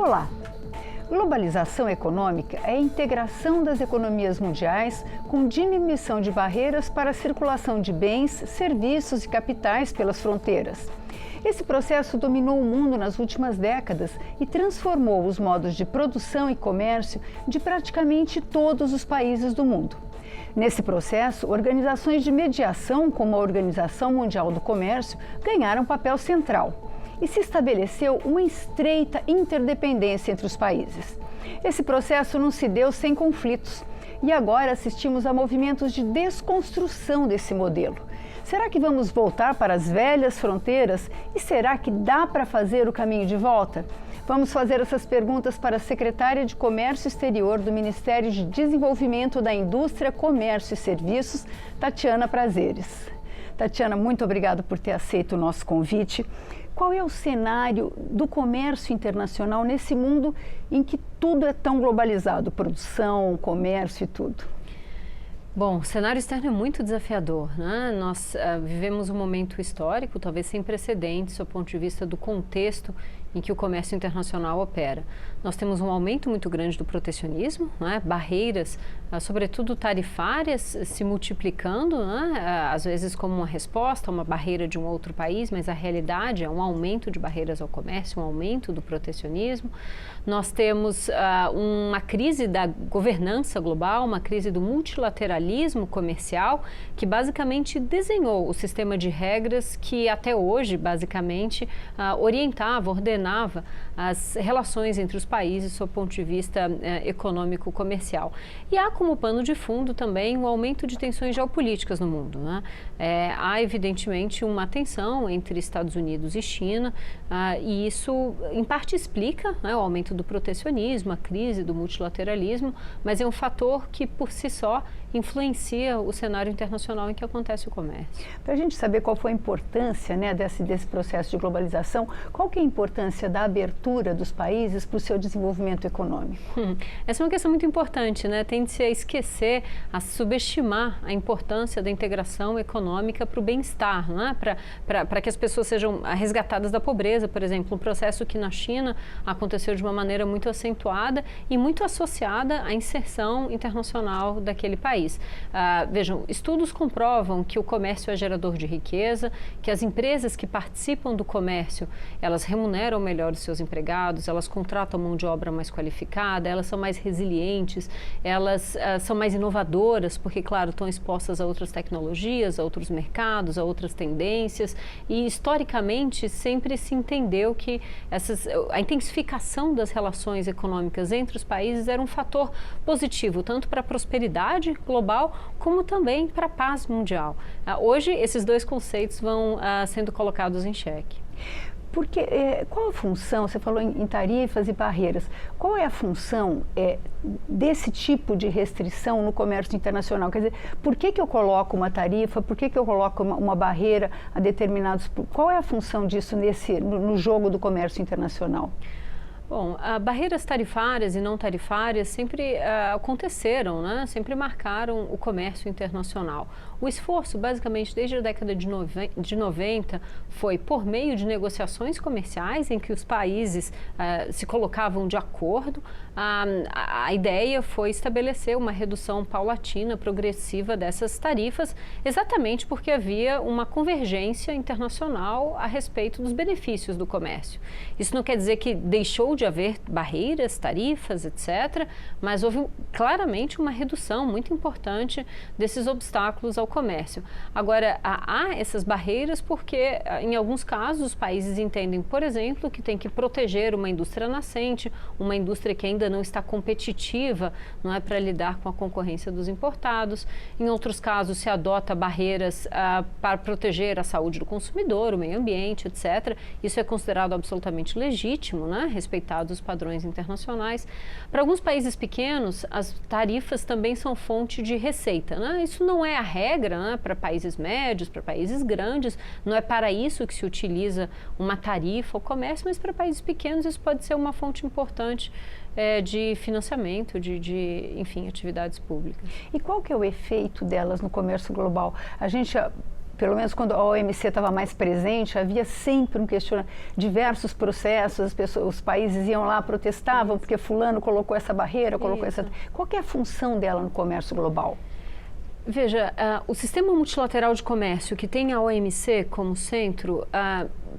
Olá! Globalização econômica é a integração das economias mundiais com diminuição de barreiras para a circulação de bens, serviços e capitais pelas fronteiras. Esse processo dominou o mundo nas últimas décadas e transformou os modos de produção e comércio de praticamente todos os países do mundo. Nesse processo, organizações de mediação, como a Organização Mundial do Comércio, ganharam papel central. E se estabeleceu uma estreita interdependência entre os países. Esse processo não se deu sem conflitos e agora assistimos a movimentos de desconstrução desse modelo. Será que vamos voltar para as velhas fronteiras e será que dá para fazer o caminho de volta? Vamos fazer essas perguntas para a secretária de Comércio Exterior do Ministério de Desenvolvimento da Indústria, Comércio e Serviços, Tatiana Prazeres. Tatiana, muito obrigada por ter aceito o nosso convite. Qual é o cenário do comércio internacional nesse mundo em que tudo é tão globalizado, produção, comércio e tudo? Bom, o cenário externo é muito desafiador, né? Nós vivemos um momento histórico, talvez sem precedentes, do ponto de vista do contexto em que o comércio internacional opera. Nós temos um aumento muito grande do protecionismo, né? Barreiras, sobretudo tarifárias, se multiplicando, né? Às vezes como uma resposta a uma barreira de um outro país, mas a realidade é um aumento de barreiras ao comércio, um aumento do protecionismo. Nós temos uma crise da governança global, uma crise do multilateralismo comercial, que basicamente desenhou o sistema de regras que até hoje, basicamente, orientava, ordenava as relações entre os países sob o ponto de vista econômico-comercial. E há como pano de fundo também o aumento de tensões geopolíticas no mundo, né? Há evidentemente uma tensão entre Estados Unidos e China e isso em parte explica, né, o aumento do protecionismo, a crise do multilateralismo, mas é um fator que por si só influencia o cenário internacional em que acontece o comércio. Para a gente saber qual foi a importância, né, desse processo de globalização, qual que é a importância da abertura dos países para o seu desenvolvimento econômico? Essa é uma questão muito importante, né? Tende-se a esquecer, a subestimar a importância da integração econômica para o bem-estar, né? Para que as pessoas sejam resgatadas da pobreza, por exemplo, um processo que na China aconteceu de uma maneira muito acentuada e muito associada à inserção internacional daquele país. Vejam, estudos comprovam que o comércio é gerador de riqueza, que as empresas que participam do comércio, elas remuneram melhor os seus empregados, elas contratam mão de obra mais qualificada, elas são mais resilientes, elas são mais inovadoras, porque, claro, estão expostas a outras tecnologias, a outros mercados, a outras tendências, e historicamente sempre se entendeu que a intensificação das relações econômicas entre os países era um fator positivo, tanto para a prosperidade global, como também para a paz mundial. Hoje, esses dois conceitos vão sendo colocados em xeque. Porque qual a função, você falou em tarifas e barreiras, qual é a função desse tipo de restrição no comércio internacional? Quer dizer, por que eu coloco uma tarifa, por que eu coloco uma barreira a determinados... Qual é a função disso no jogo do comércio internacional? Bom, barreiras tarifárias e não tarifárias sempre aconteceram, né? Sempre marcaram o comércio internacional. O esforço, basicamente, desde a década de 90, foi por meio de negociações comerciais em que os países se colocavam de acordo. A ideia foi estabelecer uma redução paulatina, progressiva dessas tarifas, exatamente porque havia uma convergência internacional a respeito dos benefícios do comércio. Isso não quer dizer que deixou de haver barreiras, tarifas, etc., mas houve claramente uma redução muito importante desses obstáculos ao comércio. Agora, há essas barreiras porque, em alguns casos, os países entendem, por exemplo, que tem que proteger uma indústria nascente, uma indústria que ainda não está competitiva, não é, para lidar com a concorrência dos importados. Em outros casos, se adota barreiras para proteger a saúde do consumidor, o meio ambiente, etc. Isso é considerado absolutamente legítimo, né, respeitados os padrões internacionais. Para alguns países pequenos, as tarifas também são fonte de receita, né? Isso não é a regra, né, para países médios, para países grandes, não é para isso que se utiliza uma tarifa ou comércio, mas para países pequenos isso pode ser uma fonte importante de financiamento, enfim, atividades públicas. E qual que é o efeito delas no comércio global? A gente pelo menos quando a OMC estava mais presente, havia sempre um questionamento, diversos processos, os países iam lá, protestavam, porque fulano colocou essa barreira, colocou essa... Qual que é a função dela no comércio global? Veja, o sistema multilateral de comércio, que tem a OMC como centro,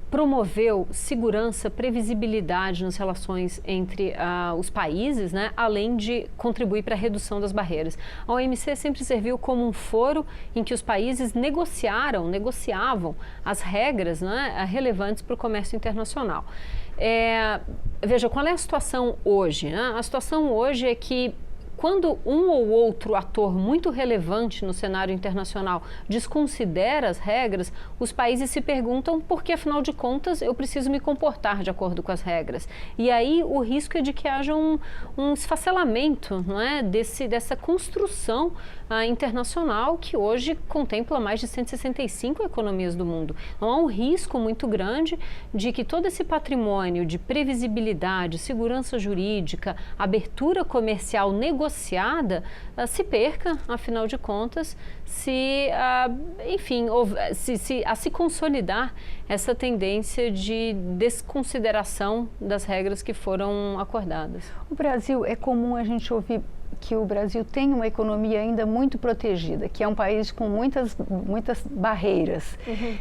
promoveu segurança, previsibilidade nas relações entre os países, né, além de contribuir para a redução das barreiras. A OMC sempre serviu como um foro em que os países negociavam as regras, né, relevantes para o comércio internacional. Veja, qual é a situação hoje, né? A situação hoje é que quando um ou outro ator muito relevante no cenário internacional desconsidera as regras, os países se perguntam por que, afinal de contas, eu preciso me comportar de acordo com as regras. E aí o risco é de que haja um esfacelamento, não é, dessa construção internacional que hoje contempla mais de 165 economias do mundo. Então há um risco muito grande de que todo esse patrimônio de previsibilidade, segurança jurídica, abertura comercial negociada se perca, afinal de contas, se consolidar essa tendência de desconsideração das regras que foram acordadas. O Brasil, é comum a gente ouvir que o Brasil tem uma economia ainda muito protegida, que é um país com muitas barreiras. Uhum.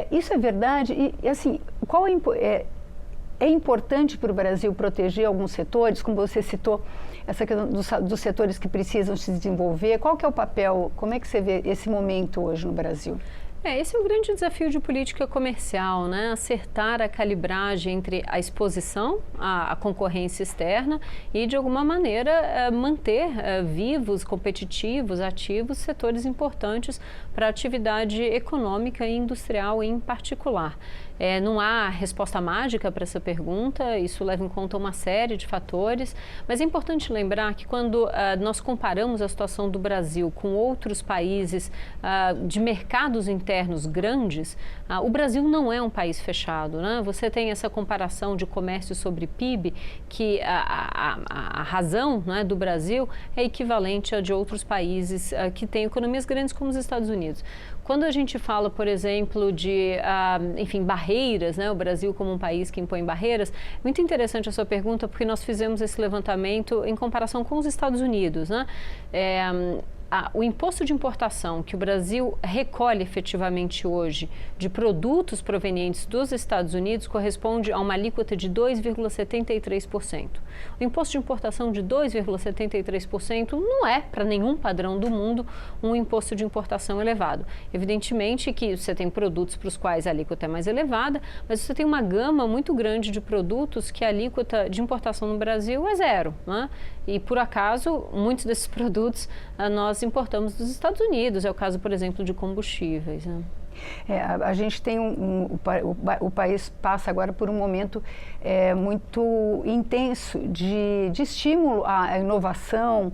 Isso é verdade? E assim, é importante para o Brasil proteger alguns setores, como você citou, essa questão dos setores que precisam se desenvolver. Qual que é o papel, como é que você vê esse momento hoje no Brasil? Esse é o grande desafio de política comercial, né? Acertar a calibragem entre a exposição à concorrência externa e, de alguma maneira, manter vivos, competitivos, ativos setores importantes para a atividade econômica e industrial em particular. Não há resposta mágica para essa pergunta, isso leva em conta uma série de fatores, mas é importante lembrar que quando nós comparamos a situação do Brasil com outros países de mercados internos grandes, o Brasil não é um país fechado, né? Você tem essa comparação de comércio sobre PIB, que a razão, né, do Brasil é equivalente à de outros países que têm economias grandes como os Estados Unidos. Quando a gente fala, por exemplo, de, barreiras, né, o Brasil como um país que impõe barreiras, muito interessante a sua pergunta, porque nós fizemos esse levantamento em comparação com os Estados Unidos, né? O imposto de importação que o Brasil recolhe efetivamente hoje de produtos provenientes dos Estados Unidos corresponde a uma alíquota de 2,73%. O imposto de importação de 2,73% não é, para nenhum padrão do mundo, um imposto de importação elevado. Evidentemente que você tem produtos para os quais a alíquota é mais elevada, mas você tem uma gama muito grande de produtos que a alíquota de importação no Brasil é zero, né? E, por acaso, muitos desses produtos nós importamos dos Estados Unidos. É o caso, por exemplo, de combustíveis, né? A gente tem o país passa agora por um momento muito intenso de estímulo à inovação,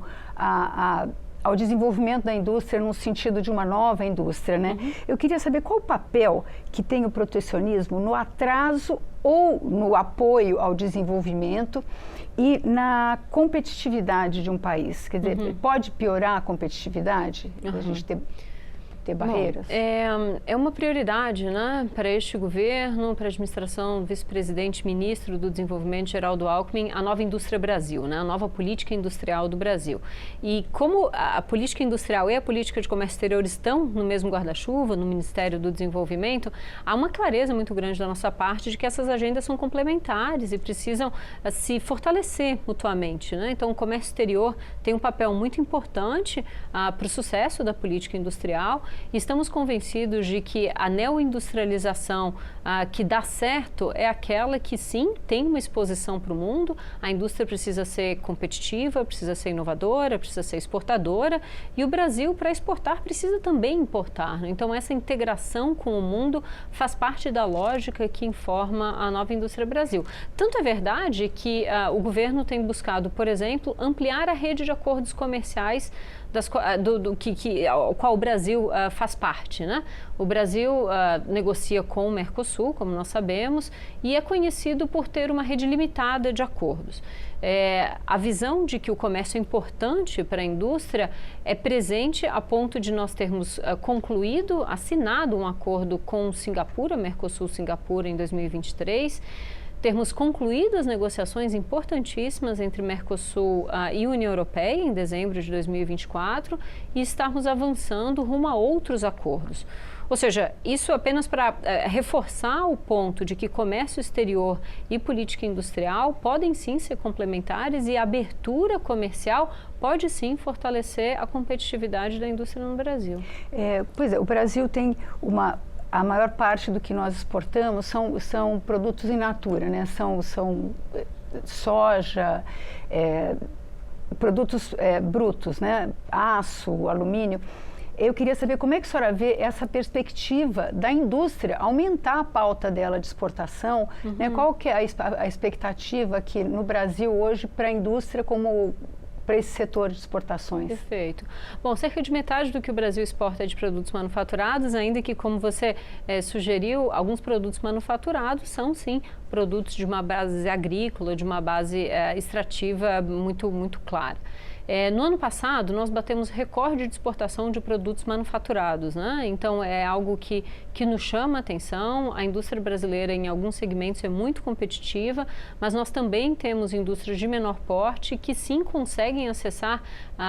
ao desenvolvimento da indústria no sentido de uma nova indústria, né? Uhum. Eu queria saber qual o papel que tem o protecionismo no atraso ou no apoio ao desenvolvimento e na competitividade de um país. Quer dizer, pode piorar a competitividade? A gente ter barreiras? Bom, é uma prioridade, né, para este governo, para a administração do vice-presidente ministro do Desenvolvimento, Geraldo Alckmin, a nova indústria Brasil, né, a nova política industrial do Brasil. E como a política industrial e a política de comércio exterior estão no mesmo guarda-chuva, no Ministério do Desenvolvimento, há uma clareza muito grande da nossa parte de que essas agendas são complementares e precisam se fortalecer mutuamente, né? Então, o comércio exterior tem um papel muito importante para o sucesso da política industrial. E estamos convencidos de que a neoindustrialização que dá certo é aquela que, sim, tem uma exposição para o mundo. A indústria precisa ser competitiva, precisa ser inovadora, precisa ser exportadora. E o Brasil, para exportar, precisa também importar, né? Então, essa integração com o mundo faz parte da lógica que informa a nova indústria Brasil. Tanto é verdade que o governo tem buscado, por exemplo, ampliar a rede de acordos comerciais ao qual o Brasil faz parte, né? O Brasil negocia com o Mercosul, como nós sabemos, e é conhecido por ter uma rede limitada de acordos. A visão de que o comércio é importante para a indústria é presente a ponto de nós termos assinado um acordo com Singapura, Mercosul-Singapura, em 2023, termos concluído as negociações importantíssimas entre Mercosul e União Europeia em dezembro de 2024 e estarmos avançando rumo a outros acordos. Ou seja, isso apenas para reforçar o ponto de que comércio exterior e política industrial podem sim ser complementares e a abertura comercial pode sim fortalecer a competitividade da indústria no Brasil. Pois é, o Brasil tem a maior parte do que nós exportamos são produtos in natura, né? São soja, produtos brutos, né? Aço, alumínio. Eu queria saber como é que a senhora vê essa perspectiva da indústria aumentar a pauta dela de exportação, né? Qual que é a expectativa aqui no Brasil hoje para a indústria para esse setor de exportações? Perfeito. Bom, cerca de metade do que o Brasil exporta é de produtos manufaturados, ainda que, como você sugeriu, alguns produtos manufaturados são, sim, produtos de uma base agrícola, de uma base extrativa muito, muito clara. No ano passado, nós batemos recorde de exportação de produtos manufaturados, né? Então, é algo que nos chama a atenção. A indústria brasileira, em alguns segmentos, é muito competitiva, mas nós também temos indústrias de menor porte que, sim, conseguem acessar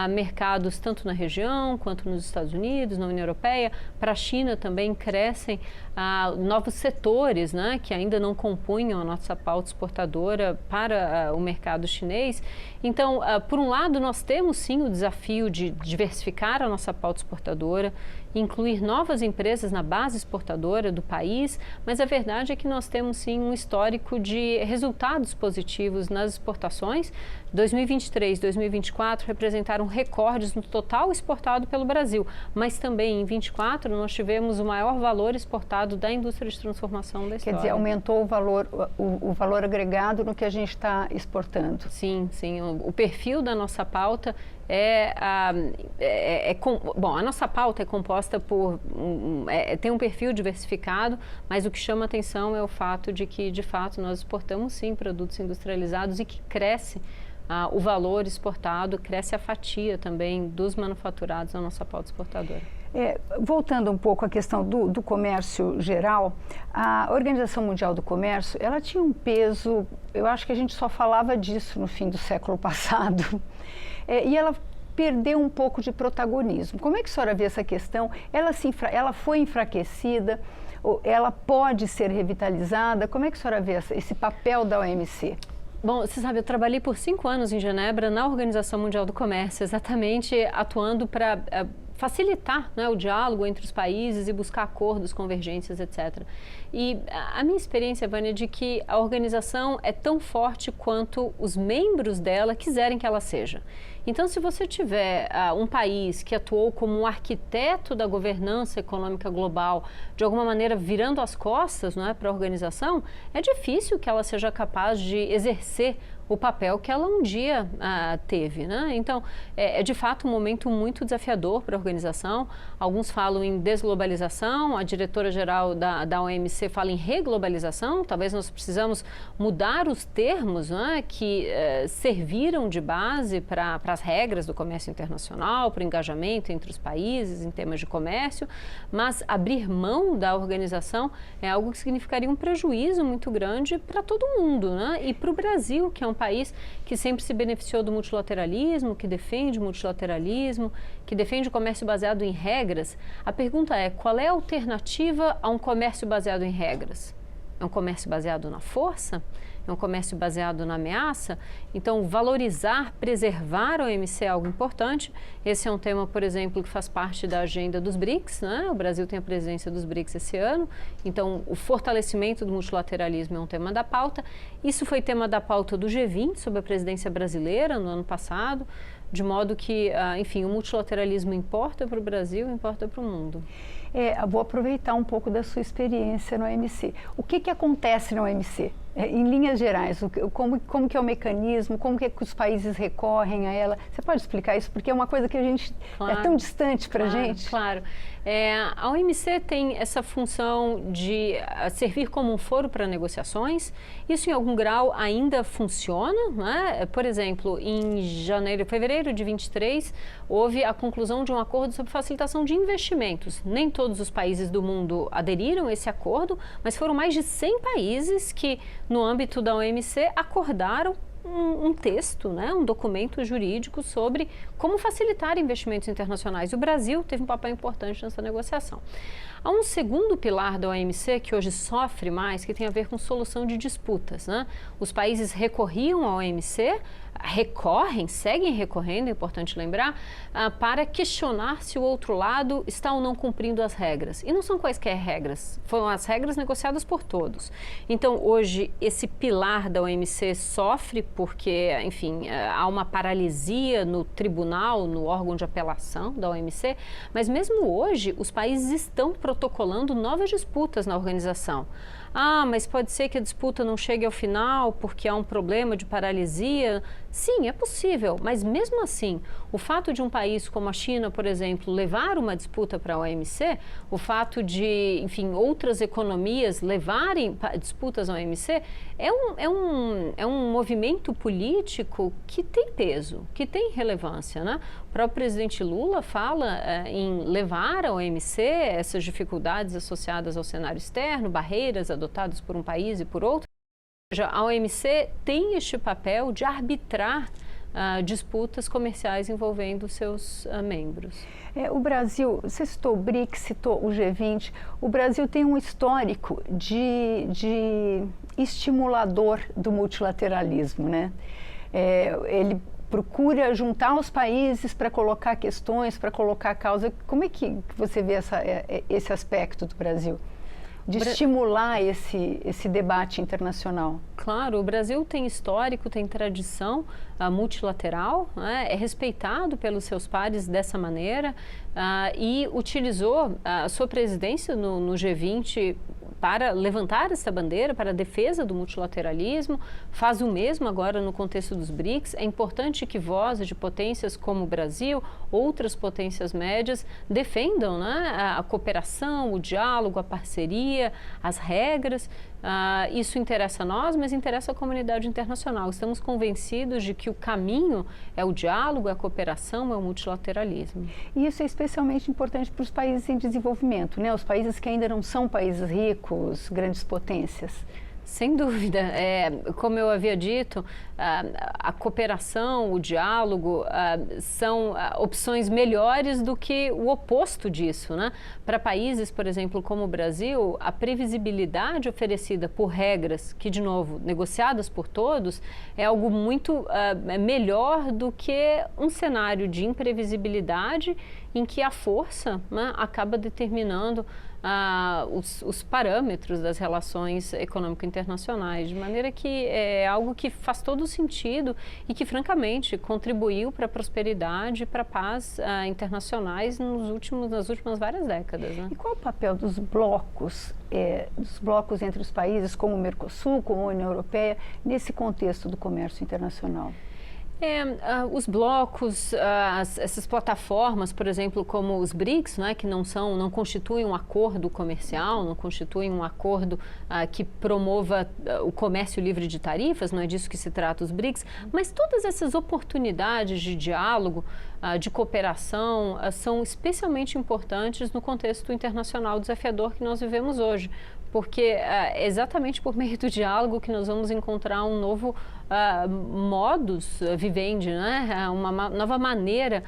mercados tanto na região, quanto nos Estados Unidos, na União Europeia. Para a China também crescem novos setores, né, que ainda não compunham a nossa pauta exportadora para o mercado chinês. Então, por um lado, nós temos sim o desafio de diversificar a nossa pauta exportadora, incluir novas empresas na base exportadora do país, mas a verdade é que nós temos sim um histórico de resultados positivos nas exportações. 2023 e 2024 representaram recordes no total exportado pelo Brasil, mas também em 2024 nós tivemos o maior valor exportado da indústria de transformação da história. Quer dizer, aumentou o valor agregado no que a gente está exportando. Sim, sim. O perfil da nossa pauta bom, a nossa pauta é composta por tem um perfil diversificado, mas o que chama atenção é o fato de que, de fato, nós exportamos sim produtos industrializados e que cresce o valor exportado, cresce a fatia também dos manufaturados na nossa pauta exportadora. Voltando um pouco à questão do comércio geral, a Organização Mundial do Comércio, ela tinha um peso, eu acho que a gente só falava disso no fim do século passado, e ela perdeu um pouco de protagonismo. Como é que a senhora vê essa questão? Ela foi enfraquecida, ela pode ser revitalizada? Como é que a senhora vê esse papel da OMC? Bom, você sabe, eu trabalhei por 5 anos em Genebra na Organização Mundial do Comércio, exatamente atuando para facilitar, né, o diálogo entre os países e buscar acordos, convergências, etc. E a minha experiência, Vânia, é de que a organização é tão forte quanto os membros dela quiserem que ela seja. Então, se você tiver um país que atuou como um arquiteto da governança econômica global, de alguma maneira virando as costas, não é, para a organização, é difícil que ela seja capaz de exercer o papel que ela um dia teve, né? Então, é de fato um momento muito desafiador para a organização. Alguns falam em desglobalização, a diretora-geral da OMC fala em reglobalização. Talvez nós precisamos mudar os termos, né, que serviram de base para as regras do comércio internacional, para o engajamento entre os países em temas de comércio, mas abrir mão da organização é algo que significaria um prejuízo muito grande para todo mundo, né? E para o Brasil, que é um país que sempre se beneficiou do multilateralismo, que defende o multilateralismo, que defende o comércio baseado em regras. A pergunta é, qual é a alternativa a um comércio baseado em regras? É um comércio baseado na força? É um comércio baseado na ameaça? Então, valorizar, preservar a OMC é algo importante. Esse é um tema, por exemplo, que faz parte da agenda dos BRICS, né? O Brasil tem a presidência dos BRICS esse ano. Então, o fortalecimento do multilateralismo é um tema da pauta. Isso foi tema da pauta do G20, sob a presidência brasileira, no ano passado. de modo que, enfim, o multilateralismo importa para o Brasil, importa para o mundo. Eu vou aproveitar um pouco da sua experiência no OMC. O que acontece na OMC? Em linhas gerais, como que é o mecanismo, como que os países recorrem a ela? Você pode explicar isso? Porque é uma coisa que a gente é tão distante para a gente. Claro. A OMC tem essa função de servir como um foro para negociações. Isso, em algum grau, ainda funciona, né? Por exemplo, em fevereiro de 23, houve a conclusão de um acordo sobre facilitação de investimentos. Nem todos os países do mundo aderiram a esse acordo, mas foram mais de 100 países que, no âmbito da OMC, acordaram um texto, né, um documento jurídico sobre como facilitar investimentos internacionais. E o Brasil teve um papel importante nessa negociação. Há um segundo pilar da OMC que hoje sofre mais, que tem a ver com solução de disputas, né? Os países recorriam à OMC, seguem recorrendo, é importante lembrar, para questionar se o outro lado está ou não cumprindo as regras. E não são quaisquer regras, foram as regras negociadas por todos. Então, hoje, esse pilar da OMC sofre porque, enfim, há uma paralisia no tribunal, no órgão de apelação da OMC, mas mesmo hoje, os países estão protocolando novas disputas na organização. Mas pode ser que a disputa não chegue ao final porque há um problema de paralisia. Sim, é possível, mas mesmo assim, o fato de um país como a China, por exemplo, levar uma disputa para a OMC, o fato de, enfim, outras economias levarem disputas à OMC, é um movimento político que tem peso, que tem relevância, né? O próprio presidente Lula fala em levar à OMC essas dificuldades associadas ao cenário externo, barreiras adotadas por um país e por outro. A OMC tem este papel de arbitrar disputas comerciais envolvendo seus membros. O Brasil, você citou o BRICS, citou o G20, o Brasil tem um histórico de estimulador do multilateralismo, né? Ele procura juntar os países para colocar questões, para colocar causa. Como é que você vê esse aspecto do Brasil? De estimular esse debate internacional. Claro, o Brasil tem histórico, tem tradição multilateral, né? É respeitado pelos seus pares dessa maneira e utilizou a sua presidência no G20 para levantar essa bandeira, para a defesa do multilateralismo, faz o mesmo agora no contexto dos BRICS. É importante que vozes de potências como o Brasil, outras potências médias, defendam, né, a cooperação, o diálogo, a parceria, as regras. Isso interessa a nós, mas interessa a comunidade internacional. Estamos convencidos de que o caminho é o diálogo, é a cooperação, é o multilateralismo. E isso é especialmente importante para os países em desenvolvimento, né? Os países que ainda não são países ricos, grandes potências. Sem dúvida. Como eu havia dito, a cooperação, o diálogo são opções melhores do que o oposto disso, né? Para países, por exemplo, como o Brasil, a previsibilidade oferecida por regras que, de novo, negociadas por todos, é algo muito melhor do que um cenário de imprevisibilidade em que a força, né, acaba determinando os parâmetros das relações econômico-internacionais, de maneira que é algo que faz todo sentido e que, francamente, contribuiu para a prosperidade e para a paz internacionais nas últimas várias décadas. Né? E qual o papel dos blocos entre os países, como o Mercosul, como a União Europeia, nesse contexto do comércio internacional? Os blocos, essas plataformas, por exemplo, como os BRICS, né, que não constituem um acordo comercial, não constituem um acordo que promova o comércio livre de tarifas, não é disso que se trata os BRICS, mas todas essas oportunidades de diálogo, de cooperação, são especialmente importantes no contexto internacional desafiador que nós vivemos hoje. Porque é exatamente por meio do diálogo que nós vamos encontrar um novo modus vivendi, né? Uma nova maneira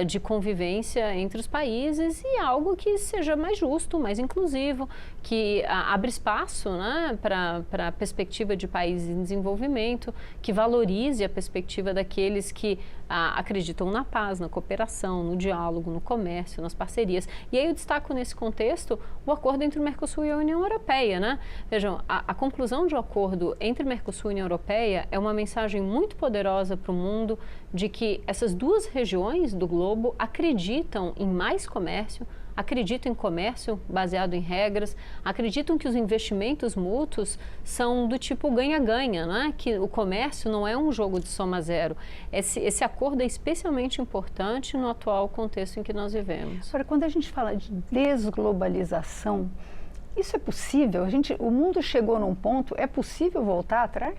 de convivência entre os países e algo que seja mais justo, mais inclusivo, que abra espaço, né, para a perspectiva de países em desenvolvimento, que valorize a perspectiva daqueles que acreditam na paz, na cooperação, no diálogo, no comércio, nas parcerias. E aí eu destaco nesse contexto o acordo entre o Mercosul e a União Europeia, né? Vejam, a conclusão de um acordo entre Mercosul e União Europeia é uma mensagem muito poderosa para o mundo de que essas duas regiões do globo acreditam em mais comércio, acreditam em comércio baseado em regras, acreditam que os investimentos mútuos são do tipo ganha-ganha, né? Que o comércio não é um jogo de soma zero. Esse acordo é especialmente importante no atual contexto em que nós vivemos. Agora, quando a gente fala de desglobalização, isso é possível? O mundo chegou num ponto, é possível voltar atrás?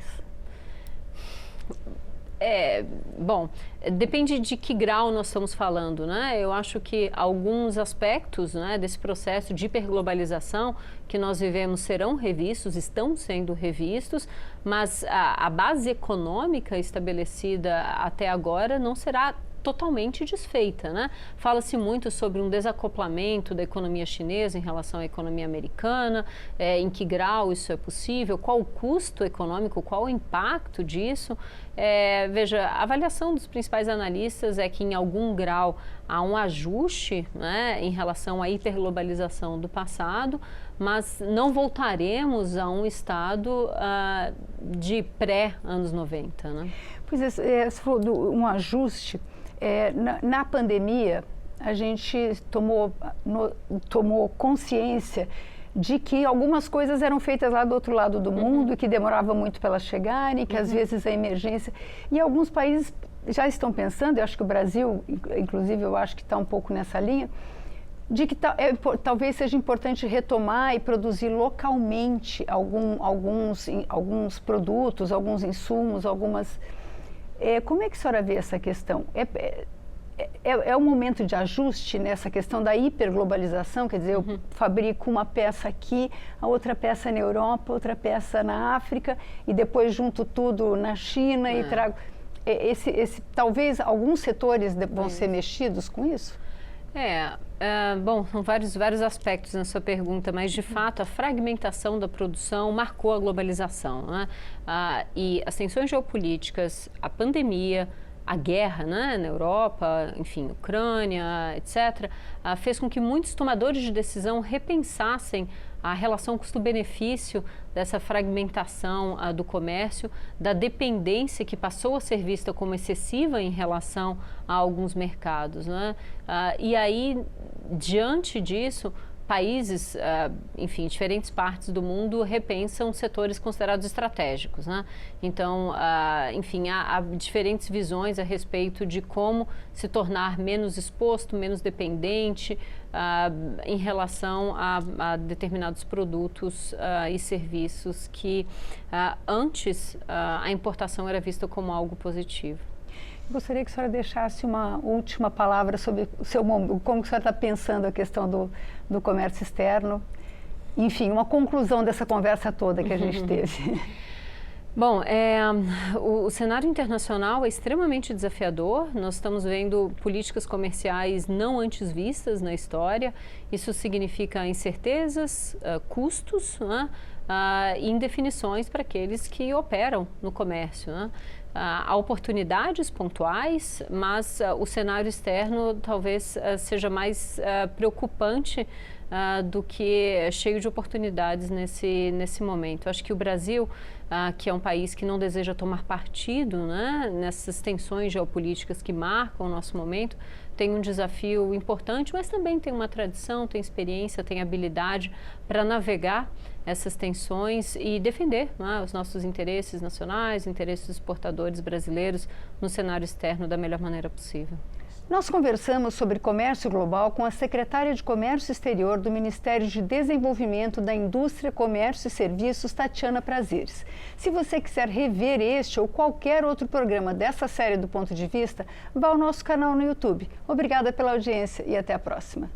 Bom, depende de que grau nós estamos falando, né? Eu acho que alguns aspectos, né, desse processo de hiperglobalização que nós vivemos serão revistos, estão sendo revistos, mas a base econômica estabelecida até agora não será totalmente desfeita, né? Fala-se muito sobre um desacoplamento da economia chinesa em relação à economia americana, em que grau isso é possível, qual o custo econômico, qual o impacto disso. Veja, a avaliação dos principais analistas é que em algum grau há um ajuste, né, em relação à hiperglobalização do passado, mas não voltaremos a um estado de pré-anos 90, né? Pois é, você falou de um ajuste. Na pandemia, a gente tomou consciência de que algumas coisas eram feitas lá do outro lado do mundo e que demorava muito para elas chegarem, que às vezes a emergência... E alguns países já estão pensando, eu acho que o Brasil, inclusive, eu acho que está um pouco nessa linha, de que talvez seja importante retomar e produzir localmente alguns produtos, alguns insumos, algumas... Como é que a senhora vê essa questão? É um momento de ajuste nessa questão da hiperglobalização? Quer dizer, eu fabrico uma peça aqui, a outra peça na Europa, outra peça na África, e depois junto tudo na China e trago... talvez alguns setores vão ser mexidos com isso? Bom, são vários aspectos na sua pergunta, mas de fato a fragmentação da produção marcou a globalização, né? E as tensões geopolíticas, a pandemia, a guerra, né, na Europa, enfim, Ucrânia, etc., fez com que muitos tomadores de decisão repensassem a relação custo-benefício dessa fragmentação do comércio, da dependência que passou a ser vista como excessiva em relação a alguns mercados, né? E aí, diante disso, países, enfim, diferentes partes do mundo repensam setores considerados estratégicos, né? Então, enfim, há diferentes visões a respeito de como se tornar menos exposto, menos dependente em relação a determinados produtos e serviços que antes a importação era vista como algo positivo. Gostaria que a senhora deixasse uma última palavra sobre como a senhora está pensando a questão do comércio externo. Enfim, uma conclusão dessa conversa toda que a gente teve. Bom, o cenário internacional é extremamente desafiador. Nós estamos vendo políticas comerciais não antes vistas na história. Isso significa incertezas, custos, né? E indefinições para aqueles que operam no comércio, né? Há oportunidades pontuais, mas o cenário externo talvez seja mais preocupante do que cheio de oportunidades nesse momento. Acho que o Brasil, que é um país que não deseja tomar partido, né, nessas tensões geopolíticas que marcam o nosso momento, tem um desafio importante, mas também tem uma tradição, tem experiência, tem habilidade para navegar essas tensões e defender, né, os nossos interesses nacionais, interesses dos exportadores brasileiros no cenário externo da melhor maneira possível. Nós conversamos sobre comércio global com a secretária de Comércio Exterior do Ministério de Desenvolvimento da Indústria, Comércio e Serviços, Tatiana Prazeres. Se você quiser rever este ou qualquer outro programa dessa série do Ponto de Vista, vá ao nosso canal no YouTube. Obrigada pela audiência e até a próxima.